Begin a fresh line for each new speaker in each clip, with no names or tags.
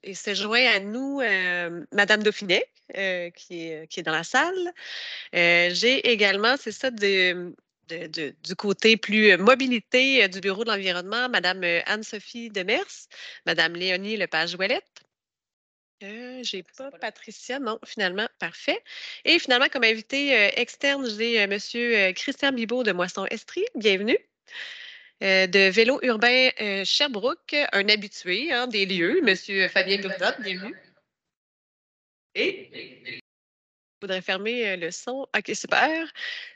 et se joint à nous Madame Dauphinet, qui est dans la salle. J'ai également, c'est ça, du côté plus mobilité du Bureau de l'environnement, Madame Anne-Sophie Demers, Madame Léonie Lepage-Ouellette. J'ai pas Patricia, non, finalement, parfait. Et finalement, comme invité externe, j'ai Monsieur Christian Bibeau de Moisson-Estrie. Bienvenue. De Vélo urbain Sherbrooke, un habitué des lieux, Monsieur Fabien Burdotte, bienvenue. Et je voudrais fermer le son. OK, super.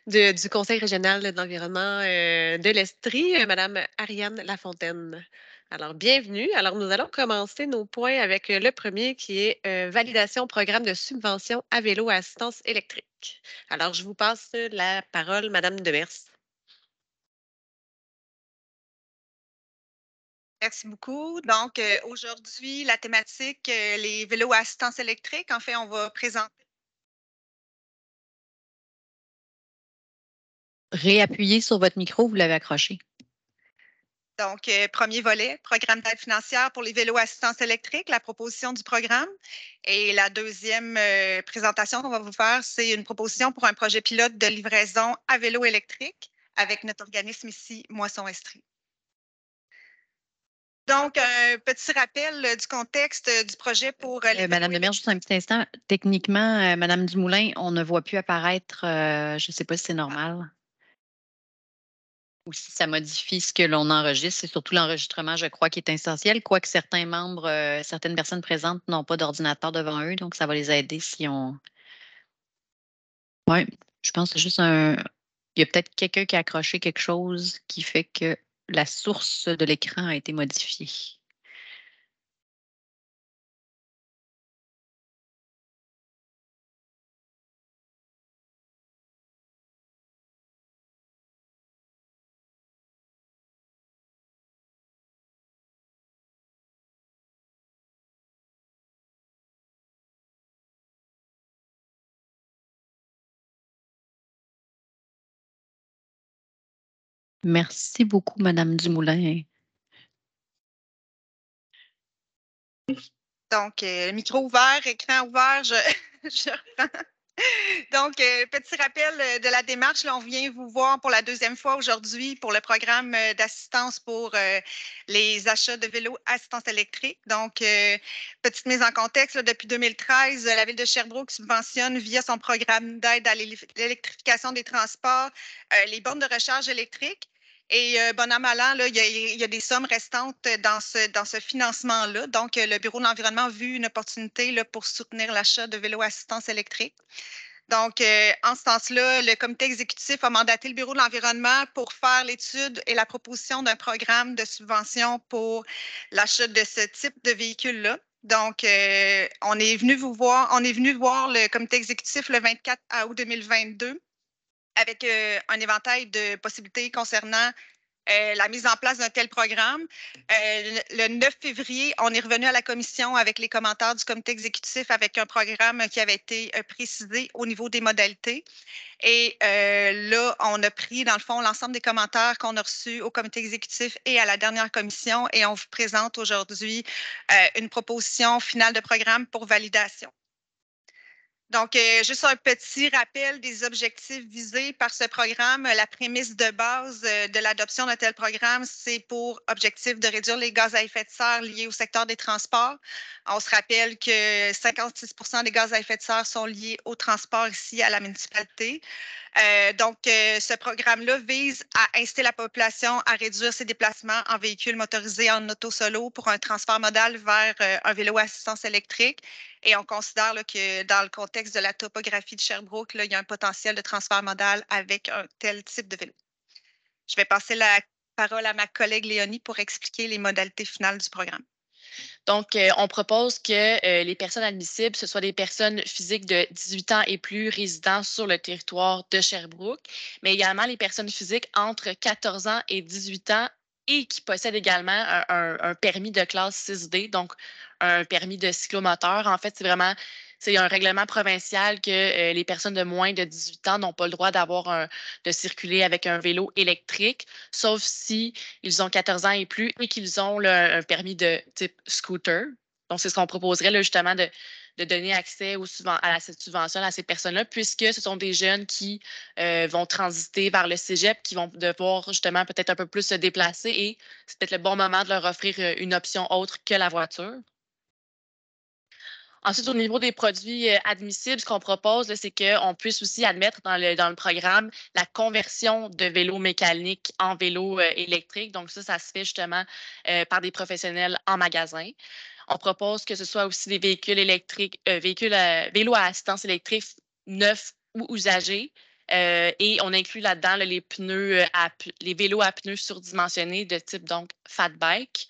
Du Conseil régional de l'environnement de l'Estrie, Madame Ariane Lafontaine. Alors, bienvenue. Alors, nous allons commencer nos points avec le premier qui est validation programme de subvention à vélo à assistance électrique. Alors, je vous passe la parole, Madame Demers.
Merci beaucoup. Donc, aujourd'hui, la thématique, les vélos à assistance électrique. En fait, on va présenter.
Réappuyez sur votre micro, vous l'avez accroché.
Donc, premier volet, programme d'aide financière pour les vélos à assistance électrique, la proposition du programme. Et la deuxième présentation qu'on va vous faire, c'est une proposition pour un projet pilote de livraison à vélo électrique avec notre organisme ici, Moisson-Estrie. Donc, un petit rappel du contexte du projet pour...
Madame Demers, juste un petit instant. Techniquement, Madame Dumoulin, on ne voit plus apparaître, je ne sais pas si c'est normal. Ou si ça modifie ce que l'on enregistre. C'est surtout l'enregistrement, je crois, qui est essentiel, quoique certains membres, certaines personnes présentes n'ont pas d'ordinateur devant eux, donc ça va les aider si on... Oui, je pense que c'est juste un... Il y a peut-être quelqu'un qui a accroché quelque chose qui fait que la source de l'écran a été modifiée. Merci beaucoup, Madame Dumoulin.
Donc, micro ouvert, écran ouvert, je reprends. Donc, petit rappel de la démarche. Là, on vient vous voir pour la deuxième fois aujourd'hui pour le programme d'assistance pour les achats de vélos assistance électrique. Donc, petite mise en contexte, là, depuis 2013, la Ville de Sherbrooke subventionne via son programme d'aide à l'électrification des transports les bornes de recharge électrique. Et bon an, mal an, là, il y a des sommes restantes dans ce financement-là. Donc, le Bureau de l'environnement a vu une opportunité là, pour soutenir l'achat de vélos assistance électrique. Donc, en ce sens-là, le comité exécutif a mandaté le Bureau de l'environnement pour faire l'étude et la proposition d'un programme de subvention pour l'achat de ce type de véhicule-là. Donc, on est venu voir le comité exécutif le 24 août 2022 avec un éventail de possibilités concernant la mise en place d'un tel programme. Le 9 février, on est revenu à la commission avec les commentaires du comité exécutif avec un programme qui avait été précisé au niveau des modalités. Et là, on a pris, dans le fond, l'ensemble des commentaires qu'on a reçus au comité exécutif et à la dernière commission et on vous présente aujourd'hui une proposition finale de programme pour validation. Donc, juste un petit rappel des objectifs visés par ce programme. La prémisse de base de l'adoption d'un tel programme, c'est pour objectif de réduire les gaz à effet de serre liés au secteur des transports. On se rappelle que 56 des gaz à effet de serre sont liés au transport ici à la municipalité. Donc, ce programme-là vise à inciter la population à réduire ses déplacements en véhicules motorisés en auto-solo pour un transfert modal vers un vélo à assistance électrique. Et on considère là, que dans le contexte de la topographie de Sherbrooke, là, il y a un potentiel de transfert modal avec un tel type de vélo. Je vais passer la parole à ma collègue Léonie pour expliquer les modalités finales du programme.
Donc, on propose que les personnes admissibles, ce soient des personnes physiques de 18 ans et plus résidant sur le territoire de Sherbrooke, mais également les personnes physiques entre 14 ans et 18 ans et qui possèdent également un permis de classe 6D, donc un permis de cyclomoteur. En fait, c'est un règlement provincial que les personnes de moins de 18 ans n'ont pas le droit de circuler avec un vélo électrique, sauf si ils ont 14 ans et plus et qu'ils ont un permis de type scooter. Donc, c'est ce qu'on proposerait là, justement de donner accès à cette subvention à ces personnes-là, puisque ce sont des jeunes qui vont transiter vers le cégep, qui vont devoir justement peut-être un peu plus se déplacer et c'est peut-être le bon moment de leur offrir une option autre que la voiture. Ensuite, au niveau des produits admissibles, ce qu'on propose, c'est qu'on puisse aussi admettre dans le programme la conversion de vélos mécaniques en vélos électriques. Donc, ça se fait justement par des professionnels en magasin. On propose que ce soit aussi des véhicules électriques, vélos à assistance électrique neufs ou usagés. Et on inclut là-dedans les pneus, les vélos à pneus surdimensionnés de type donc fat bike.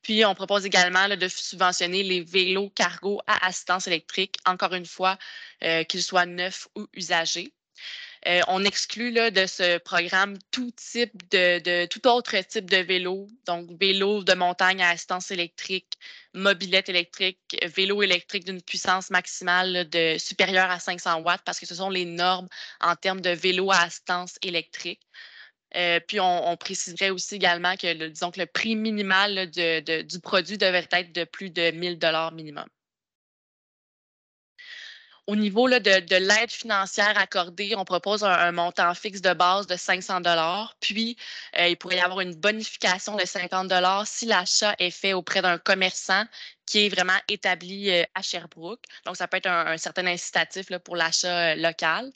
Puis, on propose également de subventionner les vélos cargo à assistance électrique, encore une fois, qu'ils soient neufs ou usagés. On exclut là, de ce programme tout autre type de vélo, donc vélo de montagne à assistance électrique, mobilette électrique, vélo électrique d'une puissance maximale supérieure à 500 watts, parce que ce sont les normes en termes de vélo à assistance électrique. Puis, on préciserait aussi également que, disons que le prix minimal là, du produit devrait être de plus de 1 000 minimum. Au niveau là, de l'aide financière accordée, on propose un montant fixe de base de 500 $. Puis, il pourrait y avoir une bonification de 50 $ si l'achat est fait auprès d'un commerçant qui est vraiment établi à Sherbrooke. Donc, ça peut être un certain incitatif là, pour l'achat local.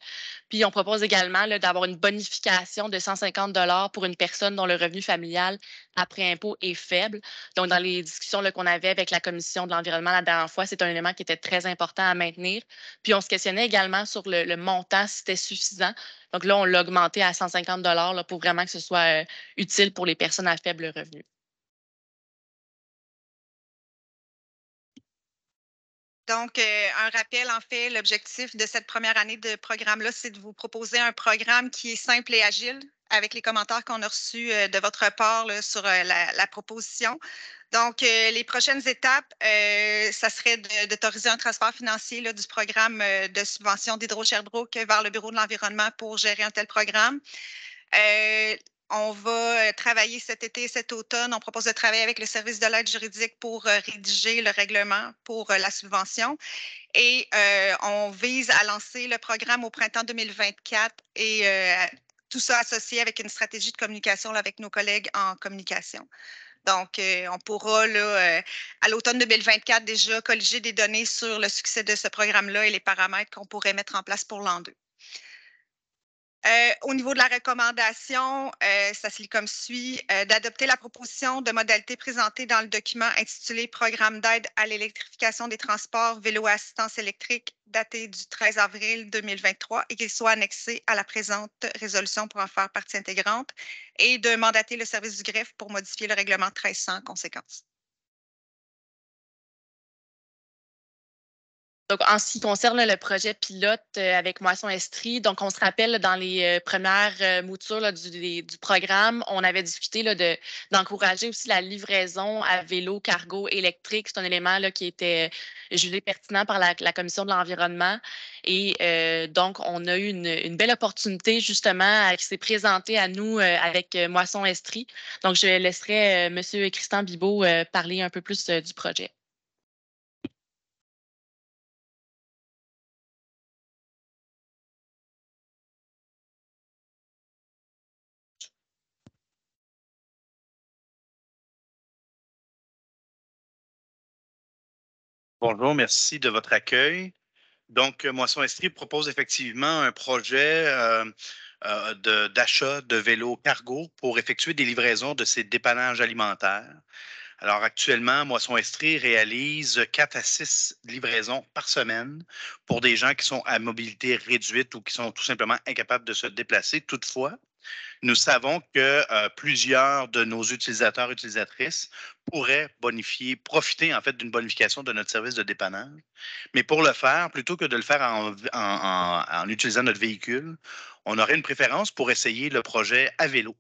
Puis, on propose également d'avoir une bonification de 150 $ pour une personne dont le revenu familial après impôt est faible. Donc, dans les discussions qu'on avait avec la Commission de l'environnement la dernière fois, c'est un élément qui était très important à maintenir. Puis, on se questionnait également sur le montant, si c'était suffisant. Donc là, on l'a augmenté à 150 $ là, pour vraiment que ce soit utile pour les personnes à faible revenu.
Donc, un rappel, en fait, l'objectif de cette première année de programme-là, c'est de vous proposer un programme qui est simple et agile avec les commentaires qu'on a reçus de votre part là, sur la proposition. Donc, les prochaines étapes, ça serait d'autoriser un transfert financier là, du programme de subvention d'Hydro-Sherbrooke vers le Bureau de l'environnement pour gérer un tel programme. On va travailler cet été et cet automne. On propose de travailler avec le service de l'aide juridique pour rédiger le règlement pour la subvention. Et on vise à lancer le programme au printemps 2024 et tout ça associé avec une stratégie de communication là, avec nos collègues en communication. Donc, on pourra, là, à l'automne 2024, déjà colliger des données sur le succès de ce programme-là et les paramètres qu'on pourrait mettre en place pour l'an 2. Au niveau de la recommandation, ça se lit comme suit. D'adopter la proposition de modalité présentée dans le document intitulé Programme d'aide à l'électrification des transports vélo à assistance électrique daté du 13 avril 2023 et qu'il soit annexé à la présente résolution pour en faire partie intégrante et de mandater le service du greffe pour modifier le règlement 1300 en conséquence.
Donc, en ce qui concerne le projet pilote avec Moisson Estrie, donc on se rappelle dans les premières moutures là, du programme, on avait discuté là, d'encourager aussi la livraison à vélo cargo électrique. C'est un élément là, qui était jugé pertinent par la Commission de l'environnement. Et donc, on a eu une belle opportunité justement qui s'est présentée à nous avec Moisson Estrie. Donc, je laisserai M. Christian Bibeau parler un peu plus du projet.
Bonjour, merci de votre accueil. Donc, Moisson Estrie propose effectivement un projet d'achat de vélos cargo pour effectuer des livraisons de ces dépannages alimentaires. Alors, actuellement, Moisson Estrie réalise 4 à 6 livraisons par semaine pour des gens qui sont à mobilité réduite ou qui sont tout simplement incapables de se déplacer. Toutefois, nous savons que plusieurs de nos utilisateurs et utilisatrices pourraient profiter en fait d'une bonification de notre service de dépannage. Mais pour le faire, plutôt que de le faire en utilisant notre véhicule, on aurait une préférence pour essayer le projet à vélo.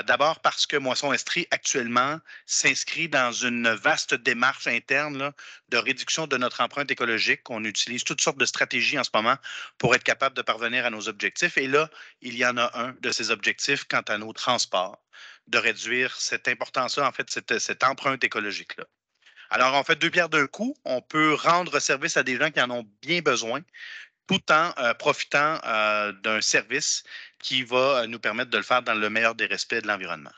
D'abord parce que Moisson Estrie, actuellement, s'inscrit dans une vaste démarche interne là, de réduction de notre empreinte écologique. On utilise toutes sortes de stratégies en ce moment pour être capable de parvenir à nos objectifs. Et là, il y en a un de ces objectifs quant à nos transports, de réduire cette importance-là, en fait, cette empreinte écologique-là. Alors, on fait deux pierres d'un coup. On peut rendre service à des gens qui en ont bien besoin, tout en profitant d'un service qui va nous permettre de le faire dans le meilleur des respects de l'environnement.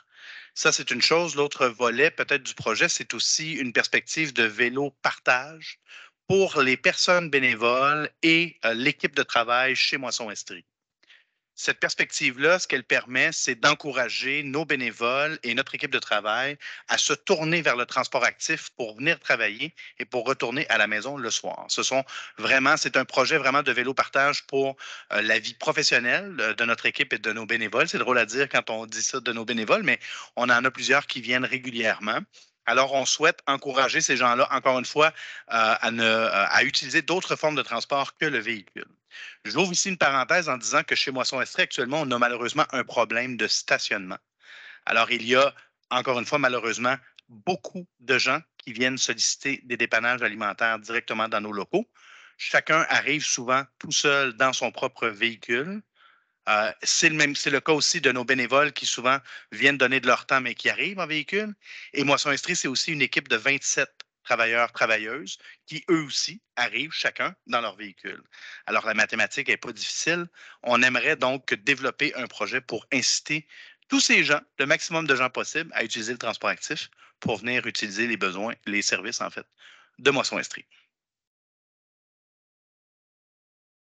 Ça, c'est une chose. L'autre volet peut-être du projet, c'est aussi une perspective de vélo partage pour les personnes bénévoles et l'équipe de travail chez Moisson Estrie. Cette perspective-là, ce qu'elle permet, c'est d'encourager nos bénévoles et notre équipe de travail à se tourner vers le transport actif pour venir travailler et pour retourner à la maison le soir. C'est un projet vraiment de vélo partage pour la vie professionnelle de notre équipe et de nos bénévoles. C'est drôle à dire quand on dit ça de nos bénévoles, mais on en a plusieurs qui viennent régulièrement. Alors, on souhaite encourager ces gens-là, encore une fois, à utiliser d'autres formes de transport que le véhicule. J'ouvre ici une parenthèse en disant que chez Moisson Estrie, actuellement, on a malheureusement un problème de stationnement. Alors, il y a, encore une fois, malheureusement, beaucoup de gens qui viennent solliciter des dépannages alimentaires directement dans nos locaux. Chacun arrive souvent tout seul dans son propre véhicule. C'est le cas aussi de nos bénévoles qui souvent viennent donner de leur temps, mais qui arrivent en véhicule. Et Moisson Estrie, c'est aussi une équipe de 27 travailleurs, travailleuses, qui eux aussi arrivent chacun dans leur véhicule. Alors, la mathématique n'est pas difficile. On aimerait donc développer un projet pour inciter tous ces gens, le maximum de gens possible, à utiliser le transport actif pour venir utiliser les besoins, les services, en fait, de Moisson Estrie.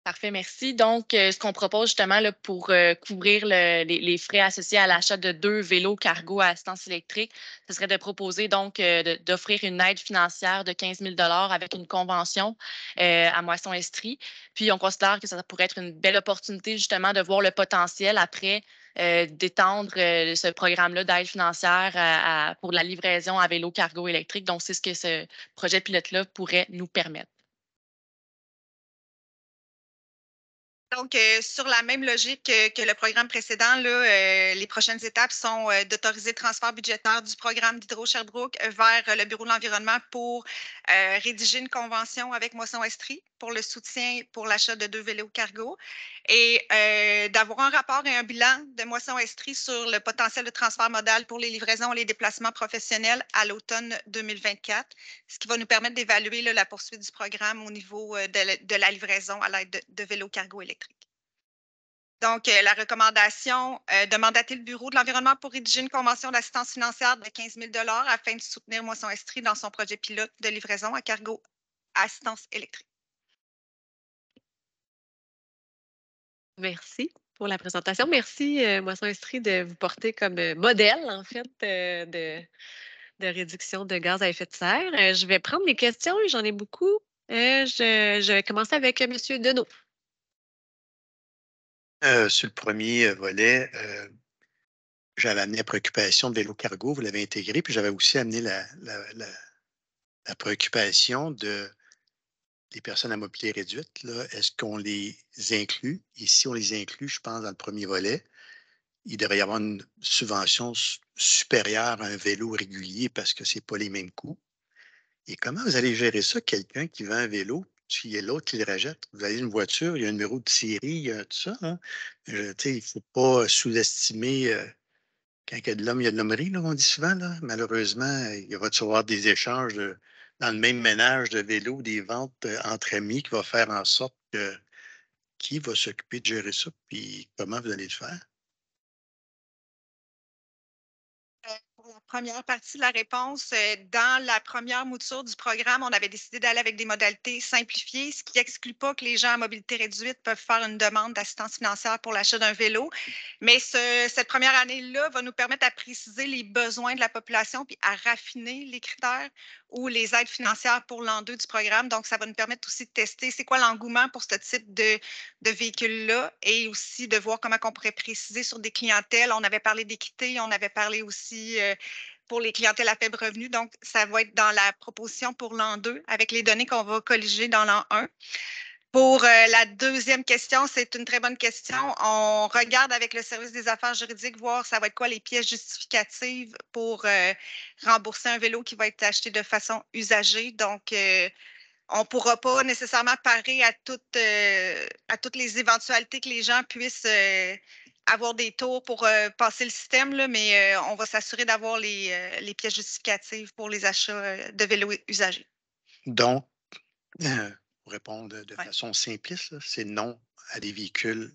Parfait, merci. Donc, ce qu'on propose justement là, pour couvrir les frais associés à l'achat de 2 vélos cargo à assistance électrique, ce serait de proposer donc d'offrir une aide financière de 15 000 avec une convention à Moisson Estrie. Puis, on considère que ça pourrait être une belle opportunité justement de voir le potentiel après d'étendre ce programme-là d'aide financière pour la livraison à vélo cargo électrique. Donc, c'est ce que ce projet pilote-là pourrait nous permettre.
Donc, sur la même logique que le programme précédent, les prochaines étapes sont d'autoriser le transfert budgétaire du programme d'Hydro-Sherbrooke vers le Bureau de l'environnement pour rédiger une convention avec Moisson Estrie pour le soutien pour l'achat de 2 vélos cargo et d'avoir un rapport et un bilan de Moisson Estrie sur le potentiel de transfert modal pour les livraisons et les déplacements professionnels à l'automne 2024, ce qui va nous permettre d'évaluer la poursuite du programme au niveau de la livraison à l'aide de vélos cargo électriques. Donc, la recommandation de mandater le Bureau de l'environnement pour rédiger une convention d'assistance financière de 15 000 afin de soutenir Moisson Estrie dans son projet pilote de livraison à cargo à assistance électrique.
Merci pour la présentation. Merci, Moisson Estrie, de vous porter comme modèle, en fait, de réduction de gaz à effet de serre. Je vais prendre les questions, j'en ai beaucoup. Je vais commencer avec M. Deneau.
Sur le premier volet, j'avais amené la préoccupation de vélo cargo, vous l'avez intégré, puis j'avais aussi amené la préoccupation de les personnes à mobilité réduite. Est-ce qu'on les inclut? Et si on les inclut, je pense, dans le premier volet, il devrait y avoir une subvention supérieure à un vélo régulier parce que ce n'est pas les mêmes coûts. Et comment vous allez gérer ça, quelqu'un qui vend un vélo, s'il y a l'autre qui le rejette? Vous avez une voiture, il y a un numéro de série, il y a tout ça. Hein? Il ne faut pas sous-estimer quand il y a de l'homme, il y a de l'hommerie, là, on dit souvent. Là. Malheureusement, il va y avoir des échanges dans le même ménage de vélo, des ventes entre amis qui va faire en sorte que qui va s'occuper de gérer ça, puis comment vous allez le faire?
Pour la première partie de la réponse, dans la première mouture du programme, on avait décidé d'aller avec des modalités simplifiées, ce qui n'exclut pas que les gens à mobilité réduite peuvent faire une demande d'assistance financière pour l'achat d'un vélo. Mais cette première année-là va nous permettre à préciser les besoins de la population puis à raffiner les critères ou les aides financières pour l'an 2 du programme. Donc, ça va nous permettre aussi de tester c'est quoi l'engouement pour ce type de véhicule-là et aussi de voir comment on pourrait préciser sur des clientèles. On avait parlé d'équité, on avait parlé aussi pour les clientèles à faible revenu. Donc, ça va être dans la proposition pour l'an 2 avec les données qu'on va colliger dans l'an 1. Pour la deuxième question, c'est une très bonne question. On regarde avec le service des affaires juridiques, voir ça va être quoi les pièces justificatives pour rembourser un vélo qui va être acheté de façon usagée. Donc, on ne pourra pas nécessairement parer à toutes les éventualités que les gens puissent avoir des tours pour passer le système, là, mais on va s'assurer d'avoir les pièces justificatives pour les achats de vélos usagés.
Donc, pour répondre de
Ouais.
façon simpliste, là, c'est non à des véhicules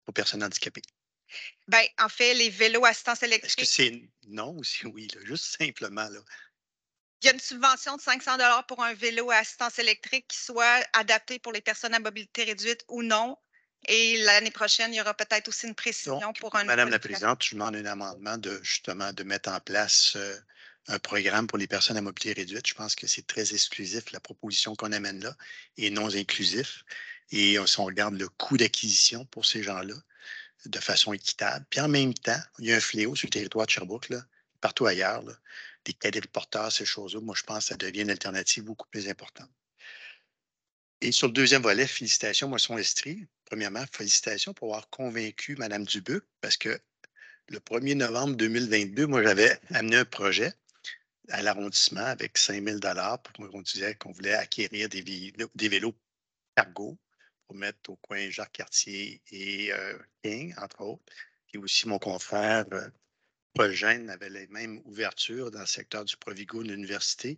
aux personnes handicapées.
Ben, en fait, les vélos assistance
Est-ce que
électrique,
c'est non ou c'est oui? Là? Juste simplement, là.
il y a une subvention de 500 pour un vélo à assistance électrique qui soit adapté pour les personnes à mobilité réduite ou non. Et l'année prochaine, il y aura peut-être aussi une précision
Donc,
pour un
Madame la
qualification.
Présidente, je demande un amendement justement de mettre en place un programme pour les personnes à mobilité réduite. Je pense que c'est très exclusif, la proposition qu'on amène là, et non inclusif. Et si on regarde le coût d'acquisition pour ces gens-là de façon équitable, puis en même temps, il y a un fléau sur le territoire de Sherbrooke, là, partout ailleurs, là, des quadriporteurs, ces choses-là. Moi, je pense que ça devient une alternative beaucoup plus importante. Et sur le deuxième volet, félicitations, Moisson Estrie. Premièrement, félicitations pour avoir convaincu Mme Dubuc, parce que le 1er novembre 2022, moi, j'avais amené un projet à l'arrondissement avec 5 000 pour qu'on disait qu'on voulait acquérir des vélos cargo pour mettre au coin Jacques-Cartier et King, entre autres. Puis aussi, mon confrère Paul Gênes avait les mêmes ouvertures dans le secteur du Provigo de l'université.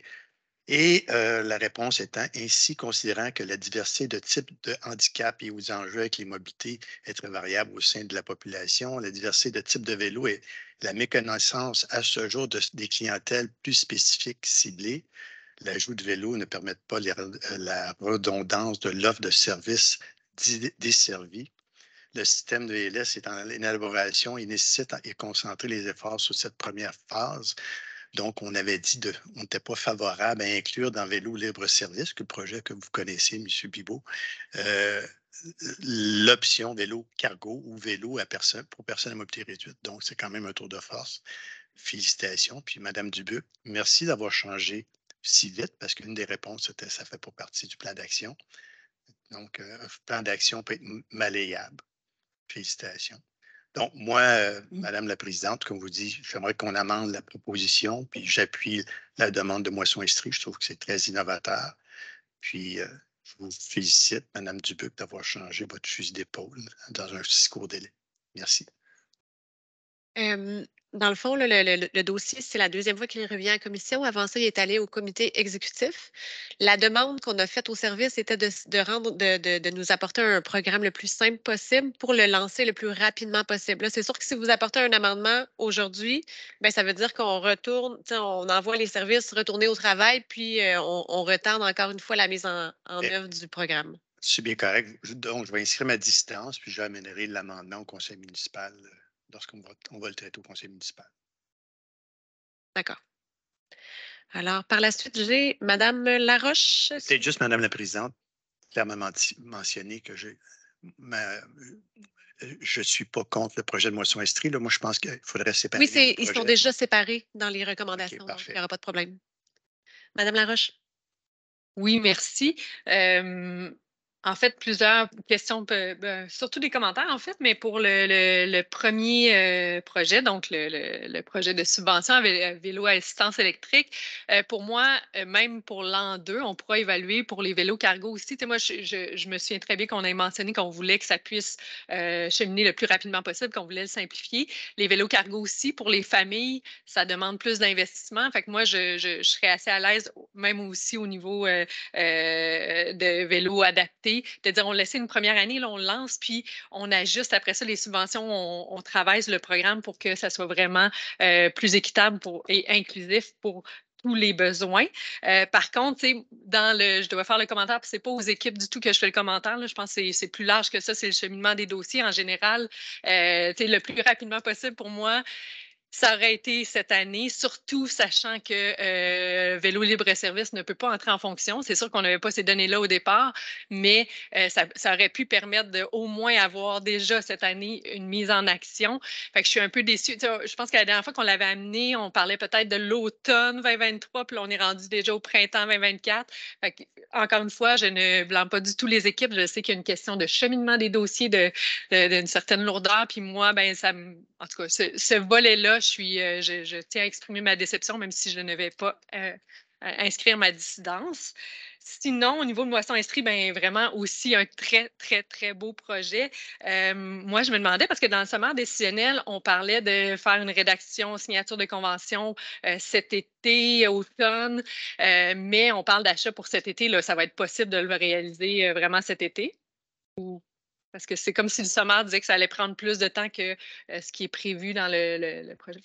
Et la réponse étant ainsi, considérant que la diversité de types de handicap et aux enjeux avec les mobilités est très variable au sein de la population, la diversité de types de vélos et la méconnaissance à ce jour des clientèles plus spécifiques ciblées, l'ajout de vélos ne permet pas la redondance de l'offre de services desservis. Le système de VLS est en élaboration et nécessite et concentrer les efforts sur cette première phase. Donc, on avait dit on n'était pas favorable à inclure dans Vélo libre-service, que le projet que vous connaissez, M. Bibot, l'option vélo cargo ou vélo pour personnes à mobilité réduite. Donc, c'est quand même un tour de force. Félicitations. Puis, Mme Dubuc, merci d'avoir changé si vite parce qu'une des réponses, c'était ça fait pas partie du plan d'action. Donc, un plan d'action peut être malléable. Félicitations. Donc, moi, Madame la Présidente, comme vous dites, j'aimerais qu'on amende la proposition, puis j'appuie la demande de Moisson Estrie. Je trouve que c'est très innovateur. Puis, je vous félicite, Madame Dubuc, d'avoir changé votre fusil d'épaule dans un si court délai. Merci.
Dans le fond, là, le dossier, c'est la deuxième fois qu'il revient en commission. Avant ça, il est allé au comité exécutif. La demande qu'on a faite au service était de nous apporter un programme le plus simple possible pour le lancer le plus rapidement possible. Là, c'est sûr que si vous apportez un amendement aujourd'hui, ben, ça veut dire qu'on retourne, on envoie les services retourner au travail, puis on retarde encore une fois la mise en œuvre du programme.
C'est bien correct. Donc, je vais inscrire ma distance, puis j'amènerai l'amendement au conseil municipal lorsqu'on va le traiter au conseil municipal.
D'accord. Alors, par la suite, j'ai Madame Laroche.
C'est juste, Madame la Présidente, clairement mentionné que je ne suis pas contre le projet de Moisson Estrie. Là. Moi, je pense qu'il faudrait séparer
Oui,
les
ils sont
projets.
déjà séparés dans les recommandations,
OK,
donc il
parfait.
n'y aura pas de problème. Madame Laroche.
Oui, merci. En fait, plusieurs questions, surtout des commentaires, en fait, mais pour le premier projet, donc le projet de subvention à vélo à assistance électrique, pour moi, même pour l'an 2, on pourra évaluer pour les vélos cargo aussi. Tu sais, moi, je me souviens très bien qu'on ait mentionné qu'on voulait que ça puisse cheminer le plus rapidement possible, qu'on voulait le simplifier. Les vélos cargo aussi, pour les familles, ça demande plus d'investissement. Fait que moi, je serais assez à l'aise, même aussi au niveau de vélos adaptés, de dire on laisse une première année, là, on le lance, puis on ajuste après ça les subventions, on travaille sur le programme pour que ça soit vraiment plus équitable et inclusif pour tous les besoins. Par contre, je dois faire le commentaire, puis c'est pas aux équipes du tout que je fais le commentaire. Là, je pense que c'est plus large que ça, c'est le cheminement des dossiers en général. Le plus rapidement possible pour moi, ça aurait été cette année, surtout sachant que Vélo libre-service ne peut pas entrer en fonction. C'est sûr qu'on n'avait pas ces données-là au départ, mais ça aurait pu permettre d'au moins avoir déjà cette année une mise en action. Fait que je suis un peu déçue. Je pense que la dernière fois qu'on l'avait amené, on parlait peut-être de l'automne 2023, puis là, on est rendu déjà au printemps 2024. Fait que, encore une fois, je ne blâme pas du tout les équipes. Je sais qu'il y a une question de cheminement des dossiers d'une certaine lourdeur. Puis moi, ben, en tout cas, ce volet-là, je tiens à exprimer ma déception, même si je n'avais pas inscrire ma dissidence. Sinon, au niveau de Moisson Estrie, ben vraiment aussi un très, très, très beau projet. Moi, je me demandais, parce que dans le sommaire décisionnel, on parlait de faire une rédaction, signature de convention cet été, automne, mais on parle d'achat pour cet été. Là, ça va être possible de le réaliser vraiment cet été? Parce que c'est comme si le sommaire disait que ça allait prendre plus de temps que ce qui est prévu dans le projet.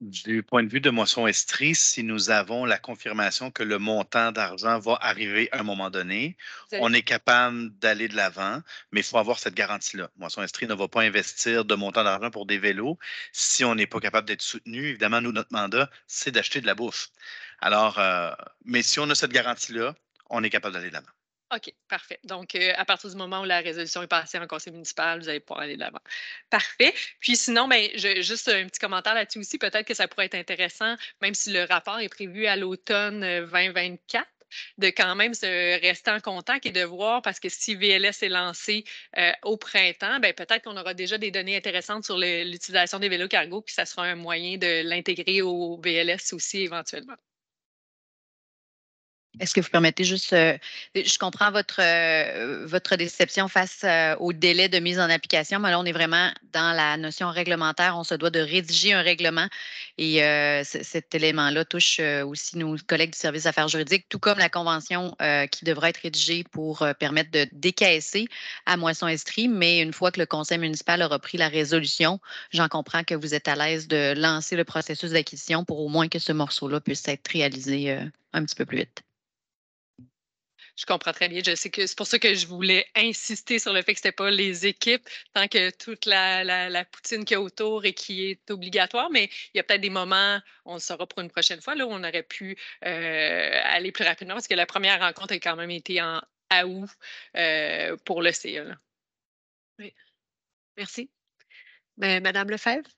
Du point de vue de Moisson Estrie, si nous avons la confirmation que le montant d'argent va arriver à un moment donné, on est capable d'aller de l'avant, mais il faut avoir cette garantie-là. Moisson Estrie ne va pas investir de montant d'argent pour des vélos si on n'est pas capable d'être soutenu. Évidemment, nous, notre mandat, c'est d'acheter de la bouffe. Alors, mais si on a cette garantie-là, on est capable d'aller de l'avant.
OK, parfait. Donc, à partir du moment où la résolution est passée en conseil municipal, vous allez pouvoir aller de l'avant. Parfait. Puis sinon, ben, juste un petit commentaire là-dessus aussi. Peut-être que ça pourrait être intéressant, même si le rapport est prévu à l'automne 2024, de quand même se rester en contact et de voir, parce que si VLS est lancé au printemps, ben, peut-être qu'on aura déjà des données intéressantes sur l'utilisation des vélos cargo, puis ça sera un moyen de l'intégrer au VLS aussi éventuellement.
Est-ce que vous permettez juste, je comprends votre déception face au délai de mise en application, mais là, on est vraiment dans la notion réglementaire. On se doit de rédiger un règlement et cet élément-là touche aussi nos collègues du service affaires juridiques, tout comme la convention qui devra être rédigée pour permettre de décaisser à Moisson Estrie. Mais une fois que le conseil municipal aura pris la résolution, j'en comprends que vous êtes à l'aise de lancer le processus d'acquisition pour au moins que ce morceau-là puisse être réalisé un petit peu plus vite.
Je comprends très bien. Je sais que c'est pour ça que je voulais insister sur le fait que ce n'était pas les équipes, tant que toute la poutine qu'il y a autour et qui est obligatoire, mais il y a peut-être des moments, on le saura pour une prochaine fois, là, où on aurait pu aller plus rapidement, parce que la première rencontre a quand même été en août pour le CA. Là.
Oui. Merci. Ben, Madame Lefebvre?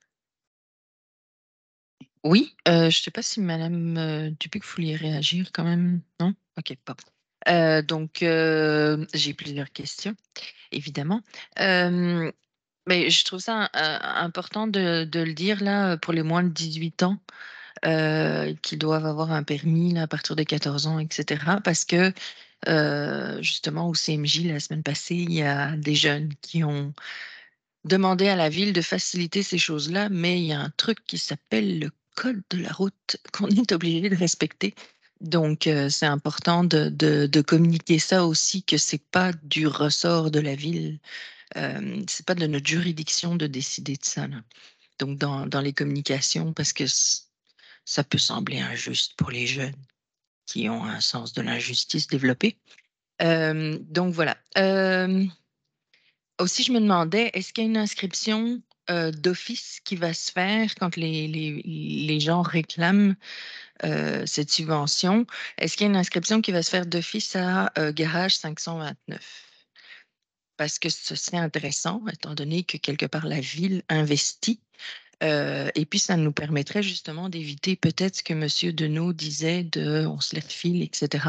Oui, je ne sais pas si Madame Dupuc voulait réagir quand même. Non? OK, pas. Donc, j'ai plusieurs questions, évidemment. Mais je trouve ça important de le dire là pour les moins de 18 ans qui doivent avoir un permis là, à partir de 14 ans, etc. Parce que justement, au CMJ, la semaine passée, il y a des jeunes qui ont demandé à la ville de faciliter ces choses-là, mais il y a un truc qui s'appelle le code de la route qu'on est obligé de respecter. Donc, c'est important de communiquer ça aussi, que c'est pas du ressort de la ville, c'est pas de notre juridiction de décider de ça. Là. Donc, dans les communications, parce que ça peut sembler injuste pour les jeunes qui ont un sens de l'injustice développé. Donc, voilà. Aussi, je me demandais, est-ce qu'il y a une inscription d'office qui va se faire quand les gens réclament cette subvention? Est-ce qu'il y a une inscription qui va se faire d'office à Garage 529? Parce que ce serait intéressant, étant donné que quelque part la ville investit. Et puis, ça nous permettrait justement d'éviter peut-être ce que M. Deneau disait de on se les refile, etc.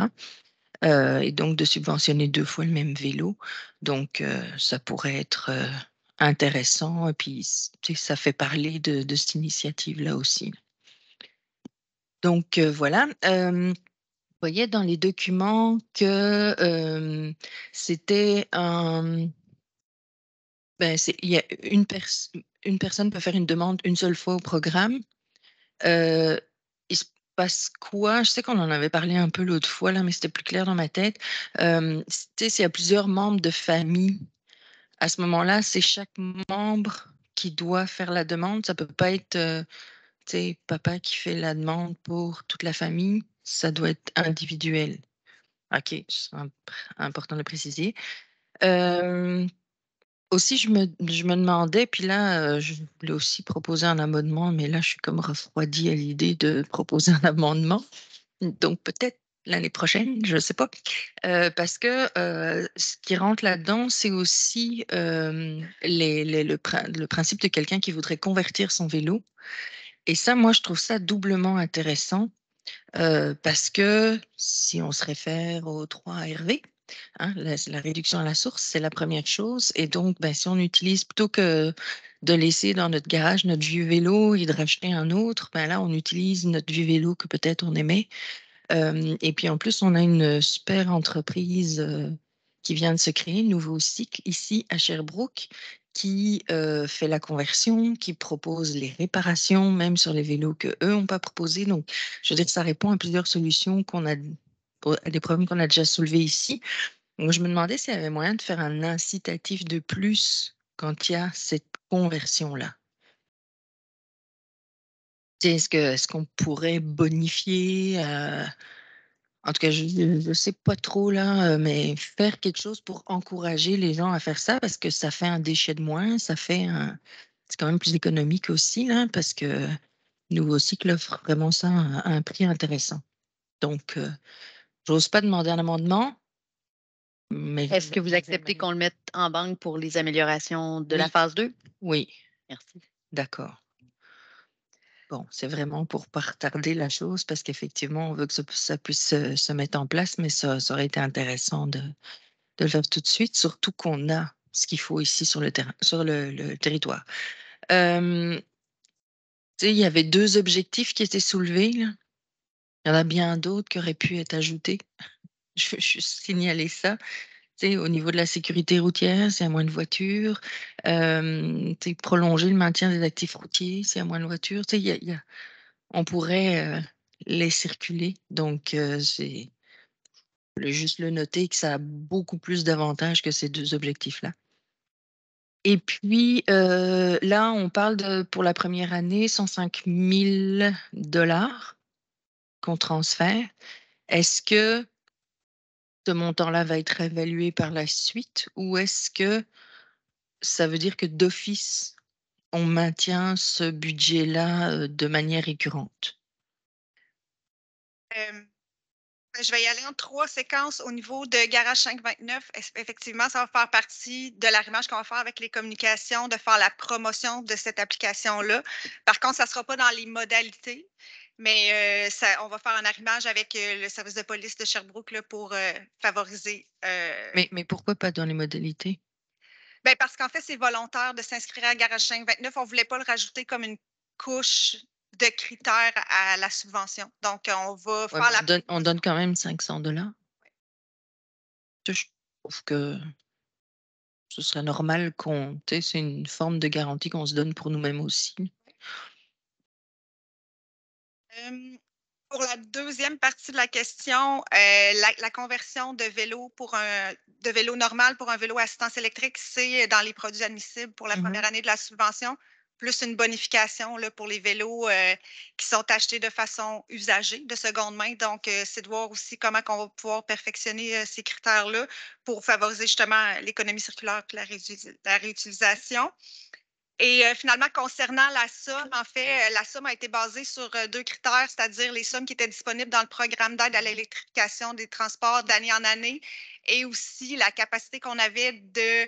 Et donc de subventionner 2 fois le même vélo. Donc, ça pourrait être intéressant. Et puis, ça fait parler de cette initiative-là aussi. Donc, voilà. Vous voyez dans les documents que c'était un... Ben, il y a une personne peut faire une demande une seule fois au programme. Il se passe quoi? Je sais qu'on en avait parlé un peu l'autre fois, là, mais c'était plus clair dans ma tête. S'il y a plusieurs membres de famille, à ce moment-là, c'est chaque membre qui doit faire la demande. Ça peut pas être papa qui fait la demande pour toute la famille. Ça doit être individuel. OK, c'est important de le préciser. Aussi, je me demandais, puis là, je voulais aussi proposer un amendement, mais là, je suis comme refroidie à l'idée de proposer un amendement. Donc, peut-être l'année prochaine, je ne sais pas. Parce que ce qui rentre là-dedans, c'est aussi le principe de quelqu'un qui voudrait convertir son vélo. Et ça, moi, je trouve ça doublement intéressant parce que si on se réfère aux 3 ARV, hein, la réduction à la source, c'est la première chose. Et donc, ben, si on utilise, plutôt que de laisser dans notre garage notre vieux vélo et de racheter un autre, ben là, on utilise notre vieux vélo que peut-être on aimait Et puis en plus, on a une super entreprise qui vient de se créer, Nouveau Cycle, ici à Sherbrooke, qui fait la conversion, qui propose les réparations, même sur les vélos qu'eux n'ont pas proposés. Donc, je veux dire, ça répond à plusieurs solutions à des problèmes qu'on a déjà soulevés ici. Donc, je me demandais s'il y avait moyen de faire un incitatif de plus quand il y a cette conversion-là. Est-ce qu'on pourrait bonifier, en tout cas, je ne sais pas trop là, mais faire quelque chose pour encourager les gens à faire ça parce que ça fait un déchet de moins, c'est quand même plus économique aussi là, parce que Nouveau Cycle offre vraiment ça à un prix intéressant. Donc, j'ose pas demander un amendement, mais
Est-ce que vous acceptez qu'on le mette en banque pour les améliorations de la
Oui.
phase 2?
Oui,
Merci.
d'accord. Bon, c'est vraiment pour pas retarder la chose parce qu'effectivement, on veut que ça puisse se mettre en place, mais ça aurait été intéressant de le faire tout de suite, surtout qu'on a ce qu'il faut ici sur le terrain, sur le territoire. Tu sais, il y avait 2 objectifs qui étaient soulevés, là. Il y en a bien d'autres qui auraient pu être ajoutés. Je veux juste signaler ça. Tu sais, au niveau de la sécurité routière, s'il y a moins de voitures, tu sais, prolonger le maintien des actifs routiers, s'il y a moins de voitures. Tu sais, on pourrait les circuler. Donc, je voulais juste le noter que ça a beaucoup plus d'avantages que ces 2 objectifs-là. Et puis, là, on parle pour la première année, 105 000 $ qu'on transfère. Est-ce que ce montant-là va être évalué par la suite ou est-ce que ça veut dire que d'office, on maintient ce budget-là de manière récurrente?
Je vais y aller en 3 séquences au niveau de Garage 529. Effectivement, ça va faire partie de l'arrimage qu'on va faire avec les communications, de faire la promotion de cette application-là. Par contre, ça ne sera pas dans les modalités, mais on va faire un arrimage avec le service de police de Sherbrooke là, pour favoriser.
Mais pourquoi pas dans les modalités?
Ben, parce qu'en fait, c'est volontaire de s'inscrire à Garage 529. On ne voulait pas le rajouter comme une couche de critères à la subvention. Donc, on va
Ouais,
faire
mais on donne quand même 500 $. Je trouve que ce serait normal tu sais, c'est une forme de garantie qu'on se donne pour nous-mêmes aussi.
Pour la deuxième partie de la question, la conversion de vélo normal pour un vélo assistance électrique, c'est dans les produits admissibles pour la première année de la subvention, plus une bonification là, pour les vélos qui sont achetés de façon usagée, de seconde main. Donc, c'est de voir aussi comment on va pouvoir perfectionner ces critères-là pour favoriser justement l'économie circulaire et la réutilisation. Et finalement, concernant la somme, en fait, la somme a été basée sur 2 critères, c'est-à-dire les sommes qui étaient disponibles dans le programme d'aide à l'électrification des transports d'année en année et aussi la capacité qu'on avait de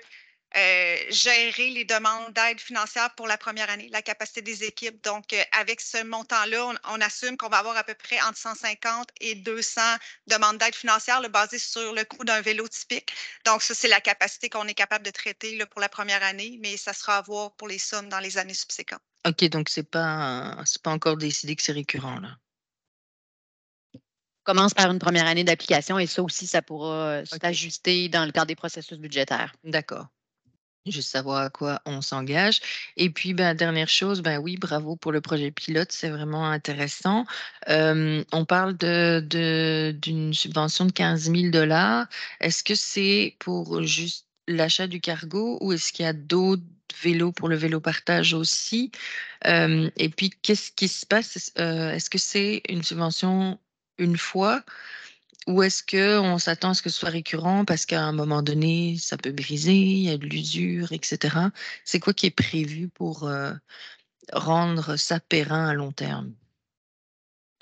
gérer les demandes d'aide financière pour la première année, la capacité des équipes. Donc, avec ce montant-là, on assume qu'on va avoir à peu près entre 150 et 200 demandes d'aide financière basées sur le coût d'un vélo typique. Donc, ça, c'est la capacité qu'on est capable de traiter là, pour la première année, mais ça sera à voir pour les sommes dans les années subséquentes.
OK, donc c'est pas encore décidé que c'est récurrent, là.
Commence par une première année d'application et ça aussi, ça pourra s'ajuster dans le cadre des processus budgétaires.
D'accord. Juste savoir à quoi on s'engage. Et puis, ben, dernière chose, ben oui, bravo pour le projet pilote, c'est vraiment intéressant. On parle d'une subvention de 15 000 $. Est-ce que c'est pour juste l'achat du cargo ou est-ce qu'il y a d'autres vélos pour le vélo partage aussi? Et puis, qu'est-ce qui se passe? Est-ce que c'est une subvention une fois? Ou est-ce qu'on s'attend à ce que ce soit récurrent parce qu'à un moment donné, ça peut briser, il y a de l'usure, etc. C'est quoi qui est prévu pour rendre ça périn à long terme?